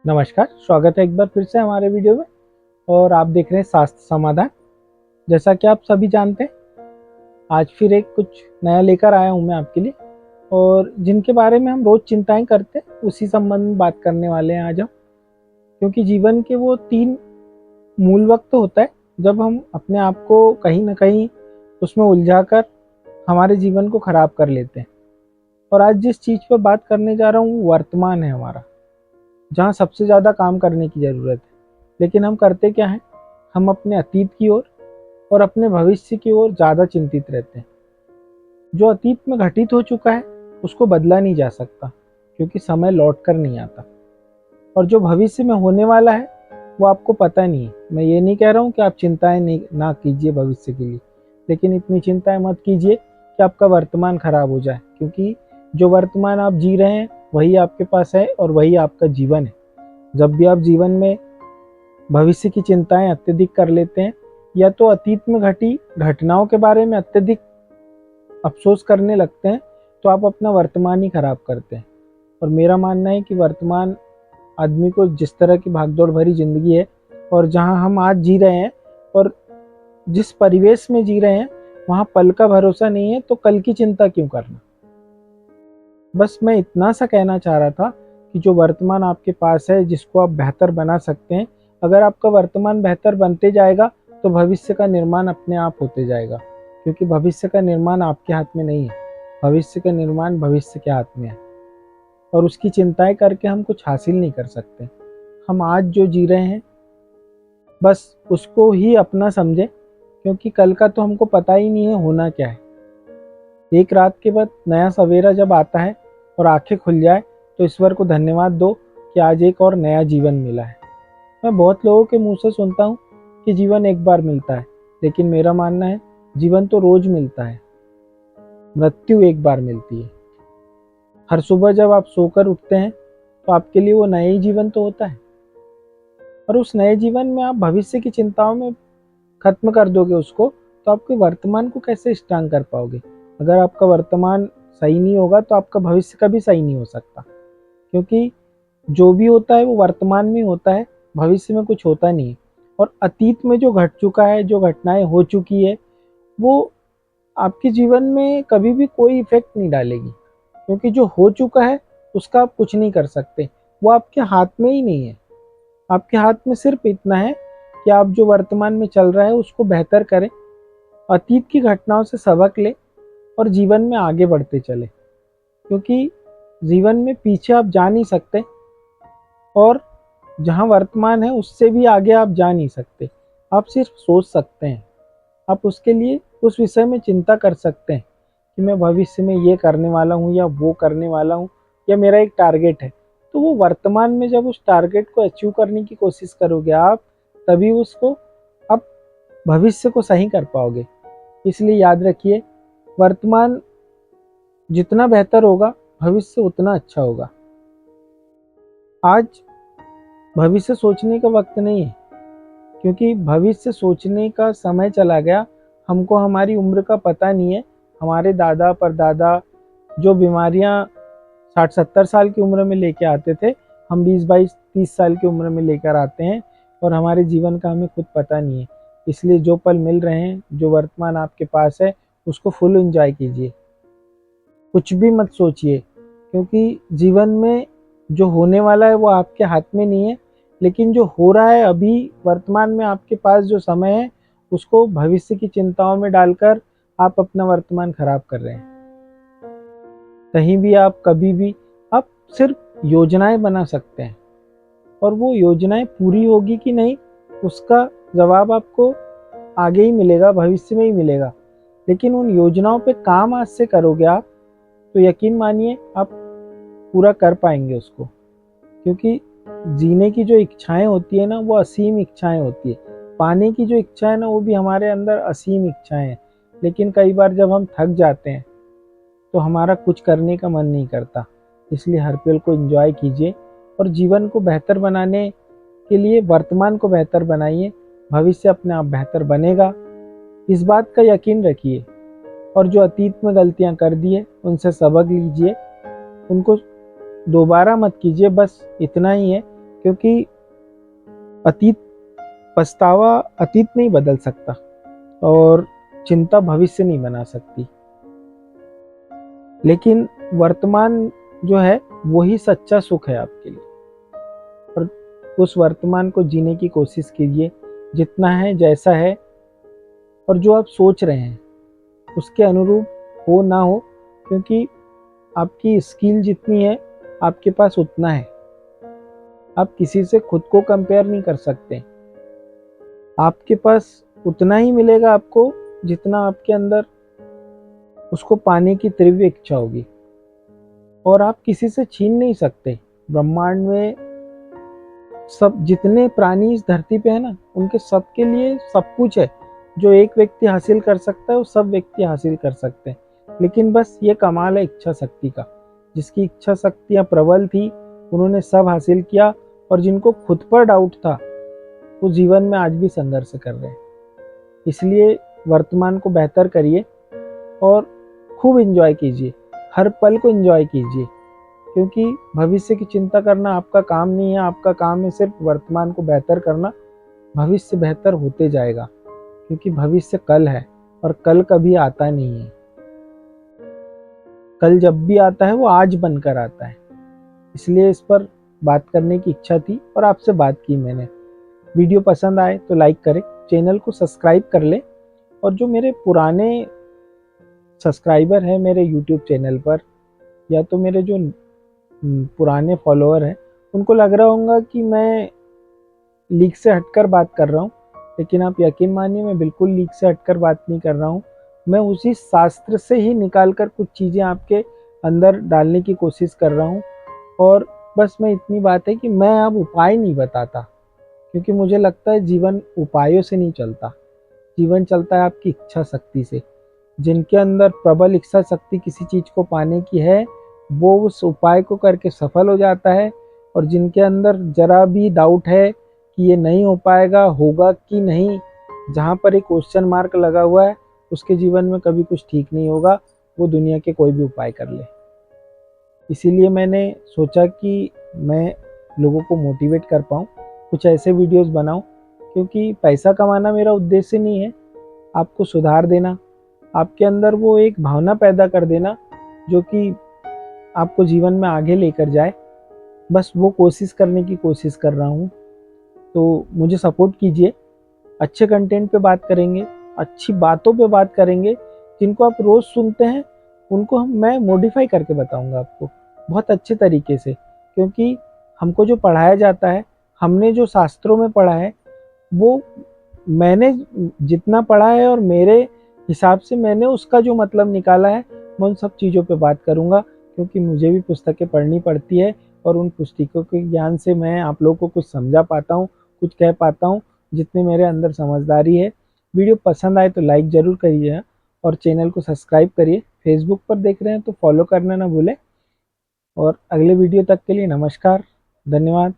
नमस्कार, स्वागत है एक बार फिर से हमारे वीडियो में। और आप देख रहे हैं शास्त्र समाधान। जैसा कि आप सभी जानते हैं, आज फिर एक कुछ नया लेकर आया हूं मैं आपके लिए। और जिनके बारे में हम रोज चिंताएं करते हैं, उसी संबंध में बात करने वाले हैं आज हम। क्योंकि जीवन के वो 3 मूल वक्त होता है जब हम अपने आप को कहीं ना कहीं उसमें उलझाकर हमारे जीवन को खराब कर लेते हैं। और आज जिस चीज़ पर बात करने जा रहा हूँ, वर्तमान है हमारा, जहाँ सबसे ज़्यादा काम करने की ज़रूरत है। लेकिन हम करते क्या हैं? हम अपने अतीत की ओर और अपने भविष्य की ओर ज़्यादा चिंतित रहते हैं। जो अतीत में घटित हो चुका है उसको बदला नहीं जा सकता, क्योंकि समय लौट कर नहीं आता। और जो भविष्य में होने वाला है वो आपको पता नहीं है। मैं ये नहीं कह रहा हूँ कि आप चिंताएं नहीं ना कीजिए भविष्य के लिए, लेकिन इतनी चिंताएं मत कीजिए कि आपका वर्तमान खराब हो जाए। क्योंकि जो वर्तमान आप जी रहे हैं वही आपके पास है और वही आपका जीवन है। जब भी आप जीवन में भविष्य की चिंताएं अत्यधिक कर लेते हैं, या तो अतीत में घटी घटनाओं के बारे में अत्यधिक अफसोस करने लगते हैं, तो आप अपना वर्तमान ही खराब करते हैं। और मेरा मानना है कि वर्तमान आदमी को, जिस तरह की भागदौड़ भरी जिंदगी है और जहां हम आज जी रहे हैं और जिस परिवेश में जी रहे हैं, वहां पल का भरोसा नहीं है, तो कल की चिंता क्यों करना। बस मैं इतना सा कहना चाह रहा था कि जो वर्तमान आपके पास है, जिसको आप बेहतर बना सकते हैं, अगर आपका वर्तमान बेहतर बनते जाएगा तो भविष्य का निर्माण अपने आप होते जाएगा। क्योंकि भविष्य का निर्माण आपके हाथ में नहीं है, भविष्य का निर्माण भविष्य के हाथ में है। और उसकी चिंताएं करके हम कुछ हासिल नहीं कर सकते। हम आज जो जी रहे हैं बस उसको ही अपना समझें, क्योंकि कल का तो हमको पता ही नहीं है होना क्या है। एक रात के बाद नया सवेरा जब आता है और आंखें खुल जाए, तो ईश्वर को धन्यवाद दो कि आज एक और नया जीवन मिला है। मैं बहुत लोगों के मुंह से सुनता हूँ कि जीवन एक बार मिलता है, लेकिन मेरा मानना है जीवन तो रोज मिलता है, मृत्यु एक बार मिलती है। हर सुबह जब आप सोकर उठते हैं तो आपके लिए वो नया ही जीवन तो होता है। और उस नए जीवन में आप भविष्य की चिंताओं में खत्म कर दोगे उसको, तो आपके वर्तमान को कैसे स्ट्रांग कर पाओगे। अगर आपका वर्तमान सही नहीं होगा तो आपका भविष्य कभी सही नहीं हो सकता। क्योंकि जो भी होता है वो वर्तमान में होता है, भविष्य में कुछ होता नहीं है। और अतीत में जो घट चुका है, जो घटनाएं हो चुकी है, वो आपके जीवन में कभी भी कोई इफेक्ट नहीं डालेगी। क्योंकि जो हो चुका है उसका आप कुछ नहीं कर सकते, वो आपके हाथ में ही नहीं है। आपके हाथ में सिर्फ इतना है कि आप जो वर्तमान में चल रहा है उसको बेहतर करें, अतीत की घटनाओं से सबक लें और जीवन में आगे बढ़ते चले। क्योंकि जीवन में पीछे आप जा नहीं सकते, और जहां वर्तमान है उससे भी आगे आप जा नहीं सकते। आप सिर्फ सोच सकते हैं, आप उसके लिए उस विषय में चिंता कर सकते हैं कि मैं भविष्य में ये करने वाला हूँ या वो करने वाला हूँ, या मेरा एक टारगेट है। तो वो वर्तमान में जब उस टारगेट को अचीव करने की कोशिश करोगे आप, तभी उसको आप भविष्य को सही कर पाओगे। इसलिए याद रखिए, वर्तमान जितना बेहतर होगा भविष्य उतना अच्छा होगा। आज भविष्य सोचने का वक्त नहीं है, क्योंकि भविष्य सोचने का समय चला गया। हमको हमारी उम्र का पता नहीं है। हमारे दादा परदादा जो बीमारियां 60-70 साल की उम्र में लेके आते थे, हम 20-22-30 साल की उम्र में लेकर आते हैं, और हमारे जीवन का हमें खुद पता नहीं है। इसलिए जो पल मिल रहे हैं, जो वर्तमान आपके पास है, उसको फुल एंजॉय कीजिए। कुछ भी मत सोचिए, क्योंकि जीवन में जो होने वाला है वो आपके हाथ में नहीं है। लेकिन जो हो रहा है अभी वर्तमान में आपके पास जो समय है, उसको भविष्य की चिंताओं में डालकर आप अपना वर्तमान खराब कर रहे हैं। कहीं भी आप कभी भी आप सिर्फ योजनाएं बना सकते हैं, और वो योजनाएं पूरी होगी कि नहीं उसका जवाब आपको आगे ही मिलेगा, भविष्य में ही मिलेगा। लेकिन उन योजनाओं पे काम आज से करोगे आप, तो यकीन मानिए आप पूरा कर पाएंगे उसको। क्योंकि जीने की जो इच्छाएं होती है ना, वो असीम इच्छाएं होती है। पाने की जो इच्छा है ना, वो भी हमारे अंदर असीम इच्छाएं हैं। लेकिन कई बार जब हम थक जाते हैं तो हमारा कुछ करने का मन नहीं करता। इसलिए हर पल को एंजॉय कीजिए, और जीवन को बेहतर बनाने के लिए वर्तमान को बेहतर बनाइए। भविष्य अपने आप बेहतर बनेगा, इस बात का यकीन रखिए। और जो अतीत में गलतियां कर दी है उनसे सबक लीजिए, उनको दोबारा मत कीजिए। बस इतना ही है क्योंकि अतीत पछतावा अतीत नहीं बदल सकता और चिंता भविष्य नहीं बना सकती, लेकिन वर्तमान जो है वही सच्चा सुख है आपके लिए। और उस वर्तमान को जीने की कोशिश कीजिए, जितना है जैसा है, और जो आप सोच रहे हैं उसके अनुरूप हो ना हो, क्योंकि आपकी स्किल जितनी है आपके पास उतना है। आप किसी से खुद को कंपेयर नहीं कर सकते। आपके पास उतना ही मिलेगा आपको जितना आपके अंदर उसको पाने की तीव्र इच्छा होगी, और आप किसी से छीन नहीं सकते। ब्रह्मांड में सब जितने प्राणी इस धरती पे है ना, उनके सबके लिए सब कुछ है। जो एक व्यक्ति हासिल कर सकता है वो सब व्यक्ति हासिल कर सकते हैं, लेकिन बस ये कमाल है इच्छा शक्ति का। जिसकी इच्छा शक्तियाँ प्रबल थी उन्होंने सब हासिल किया, और जिनको खुद पर डाउट था वो जीवन में आज भी संघर्ष कर रहे हैं। इसलिए वर्तमान को बेहतर करिए और खूब एंजॉय कीजिए, हर पल को एंजॉय कीजिए, क्योंकि भविष्य की चिंता करना आपका काम नहीं है। आपका काम है सिर्फ वर्तमान को बेहतर करना। भविष्य बेहतर होते जाएगा, क्योंकि भविष्य कल है और कल कभी आता नहीं है। कल जब भी आता है वो आज बनकर आता है। इसलिए इस पर बात करने की इच्छा थी और आपसे बात की मैंने। वीडियो पसंद आए तो लाइक करें, चैनल को सब्सक्राइब कर लें, और जो मेरे पुराने सब्सक्राइबर हैं मेरे यूट्यूब चैनल पर, या तो मेरे जो पुराने फॉलोअर हैं, उनको लग रहा होगा कि मैं लीक से हटकर बात कर रहा हूँ, लेकिन आप यकीन मानिए मैं बिल्कुल लीक से हटकर बात नहीं कर रहा हूँ। मैं उसी शास्त्र से ही निकाल कर कुछ चीज़ें आपके अंदर डालने की कोशिश कर रहा हूँ। और बस मैं इतनी बात है कि मैं अब उपाय नहीं बताता, क्योंकि मुझे लगता है जीवन उपायों से नहीं चलता, जीवन चलता है आपकी इच्छा शक्ति से। जिनके अंदर प्रबल इच्छा शक्ति किसी चीज़ को पाने की है वो उस उपाय को करके सफल हो जाता है, और जिनके अंदर जरा भी डाउट है कि ये नहीं हो पाएगा, होगा कि नहीं, जहाँ पर एक क्वेश्चन मार्क लगा हुआ है, उसके जीवन में कभी कुछ ठीक नहीं होगा, वो दुनिया के कोई भी उपाय कर ले। इसीलिए मैंने सोचा कि मैं लोगों को मोटिवेट कर पाऊँ, कुछ ऐसे वीडियोस बनाऊँ, क्योंकि पैसा कमाना मेरा उद्देश्य नहीं है। आपको सुधार देना, आपके अंदर वो एक भावना पैदा कर देना जो कि आपको जीवन में आगे लेकर जाए, बस वो कोशिश करने की कोशिश कर रहा हूँ। तो मुझे सपोर्ट कीजिए, अच्छे कंटेंट पे बात करेंगे, अच्छी बातों पे बात करेंगे, जिनको आप रोज़ सुनते हैं उनको मैं मॉडिफाई करके बताऊंगा आपको बहुत अच्छे तरीके से। क्योंकि हमको जो पढ़ाया जाता है, हमने जो शास्त्रों में पढ़ा है, वो मैंने जितना पढ़ा है और मेरे हिसाब से मैंने उसका जो मतलब निकाला है, मैं उन सब चीज़ों पे बात करूँगा, क्योंकि मुझे भी पुस्तकें पढ़नी पड़ती है, और उन पुस्तकों के ज्ञान से मैं आप लोगों को कुछ समझा पाता हूँ, कुछ कह पाता हूँ, जितने मेरे अंदर समझदारी है। वीडियो पसंद आए तो लाइक ज़रूर करिए, और चैनल को सब्सक्राइब करिए। फेसबुक पर देख रहे हैं तो फॉलो करना ना भूलें। और अगले वीडियो तक के लिए नमस्कार, धन्यवाद।